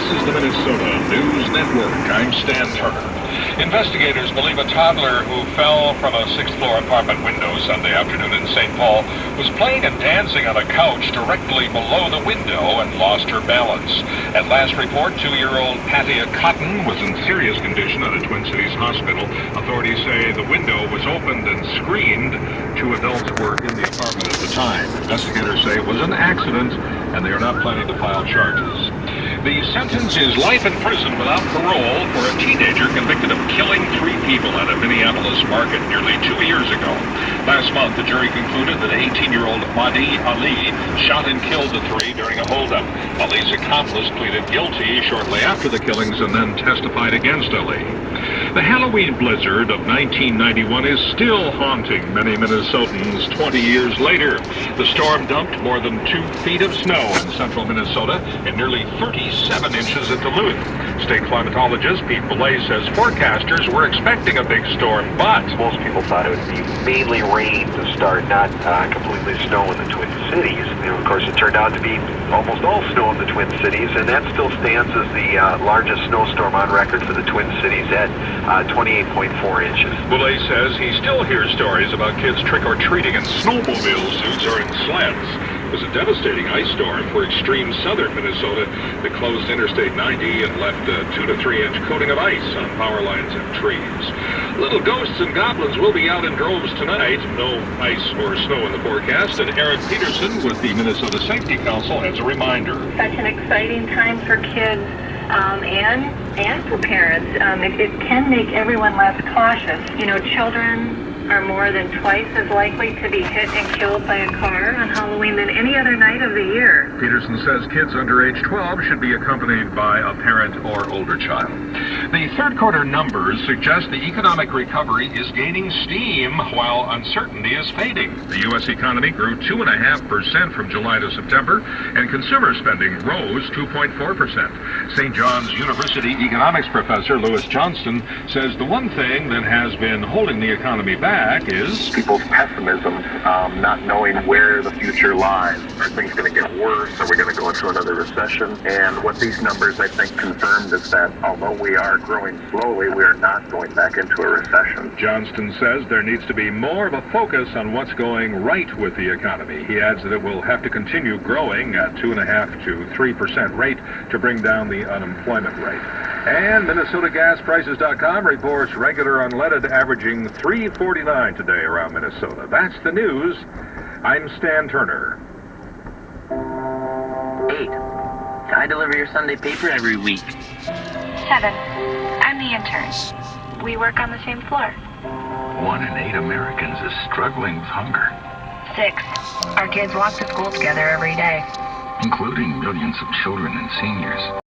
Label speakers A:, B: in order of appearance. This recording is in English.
A: is the Minnesota News Network. I'm Stan Turner. Investigators believe a toddler who fell from a sixth-floor apartment window Sunday afternoon in St. Paul was playing and dancing on a couch directly below the window and lost her balance. At last report, 2-year-old Patia Cotton was in serious condition at a Twin Cities hospital. Authorities say the window was opened and screened. 2 adults were in the apartment at the time. Investigators say it was an accident, and they are not planning to file charges. The sentence is life in prison without parole for a teenager convicted of killing 3 people at a Minneapolis market nearly 2 years ago. Last month, the jury concluded that 18-year-old Mahdi Ali shot and killed the 3 during a holdup. Ali's accomplice pleaded guilty shortly after the killings and then testified against Ali. The Halloween blizzard of 1991 is still haunting many Minnesotans 20 years later. The storm dumped more than 2 feet of snow in central Minnesota and nearly 37 inches at Duluth. State climatologist Pete Belay says forecasters were expecting a big storm, but
B: most people thought it would be mainly rain to start, not completely snow in the Twin Cities. Of course, it turned out to be almost all snow in the Twin Cities, and that still stands as the largest snowstorm on record for the Twin Cities at 28.4 inches.
A: Belay says he still hears stories about kids trick-or-treating in snowmobile suits or in sleds. It was a devastating ice storm for extreme southern Minnesota that closed Interstate 90 and left a 2 to 3 inch coating of ice on power lines and trees. Little ghosts and goblins will be out in droves tonight. No ice or snow in the forecast, and Eric Peterson with the Minnesota Safety Council has a reminder.
C: Such an exciting time for kids and for parents. It can make everyone less cautious. Children are more than twice as likely to be hit and killed by a car on Halloween than any other night of the year.
A: Peterson says kids under age 12 should be accompanied by a parent or older child. The third quarter numbers suggest the economic recovery is gaining steam while uncertainty is fading. The U.S. economy grew 2.5% from July to September, and consumer spending rose 2.4%. St. John's University economics professor Louis Johnston says the one thing that has been holding the economy back is
D: people's pessimism, not knowing where the future lies. Are things going to get worse? Are we going to go into another recession? And what these numbers, I think, confirmed is that although we are growing slowly, we are not going back into a recession.
A: Johnston says there needs to be more of a focus on what's going right with the economy. He adds that it will have to continue growing at 2.5% to 3% rate to bring down the unemployment rate. And MinnesotaGasPrices.com reports regular unleaded averaging $3.49 today around Minnesota. That's the news. I'm Stan Turner.
E: 8. I deliver your Sunday paper every week.
F: 7. I'm the intern. We work on the same floor.
G: 1 in 8 Americans is struggling with hunger.
F: 6. Our kids walk to school together every day.
G: Including millions of children and seniors.